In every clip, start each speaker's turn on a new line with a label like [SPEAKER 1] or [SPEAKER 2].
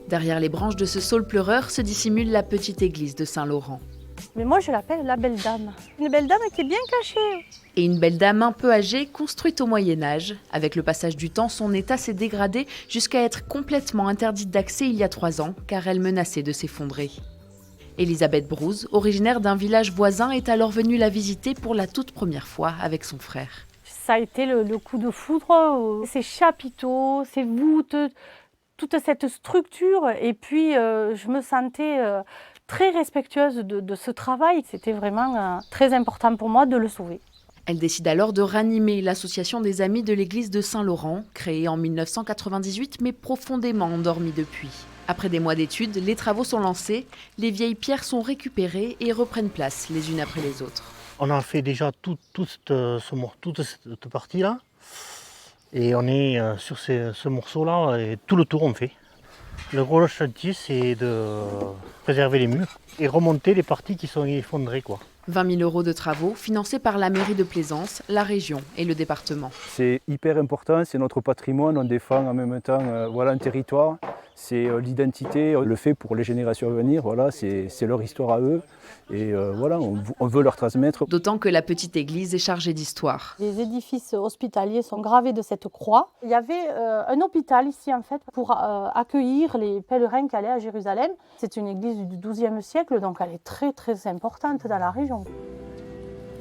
[SPEAKER 1] Derrière les branches de ce saule pleureur se dissimule la petite église de Saint-Laurent.
[SPEAKER 2] Mais moi, je l'appelle la belle dame. Une belle dame qui est bien cachée.
[SPEAKER 1] Et une belle dame un peu âgée, construite au Moyen-Âge. Avec le passage du temps, son état s'est dégradé jusqu'à être complètement interdite d'accès il y a 3 ans, car elle menaçait de s'effondrer. Elisabeth Brouze, originaire d'un village voisin, est alors venue la visiter pour la toute première fois avec son frère.
[SPEAKER 2] Ça a été le coup de foudre. Ces chapiteaux, ces voûtes, toute cette structure. Et puis, je me sentais très respectueuse de ce travail. C'était vraiment très important pour moi de le sauver.
[SPEAKER 1] Elle décide alors de ranimer l'association des Amis de l'église de Saint-Laurent, créée en 1998 mais profondément endormie depuis. Après des mois d'études, les travaux sont lancés, les vieilles pierres sont récupérées et reprennent place les unes après les autres.
[SPEAKER 3] On a fait déjà toute cette partie-là. Et on est sur ce morceau-là et tout le tour on fait. Le gros chantier, c'est de préserver les murs et remonter les parties qui sont effondrées, quoi.
[SPEAKER 1] 20 000 € de travaux financés par la mairie de Plaisance, la région et le département.
[SPEAKER 4] C'est hyper important, c'est notre patrimoine, on défend en même temps un territoire. C'est l'identité, le fait pour les générations à venir, voilà, c'est leur histoire à eux. Et voilà, on veut leur transmettre.
[SPEAKER 1] D'autant que la petite église est chargée d'histoire.
[SPEAKER 2] Les édifices hospitaliers sont gravés de cette croix. Il y avait un hôpital ici en fait pour accueillir les pèlerins qui allaient à Jérusalem. C'est une église du XIIe siècle, donc elle est très très importante dans la région.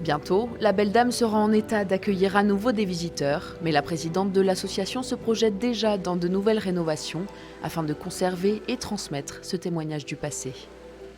[SPEAKER 1] Bientôt, la belle dame sera en état d'accueillir à nouveau des visiteurs, mais la présidente de l'association se projette déjà dans de nouvelles rénovations afin de conserver et transmettre ce témoignage du passé.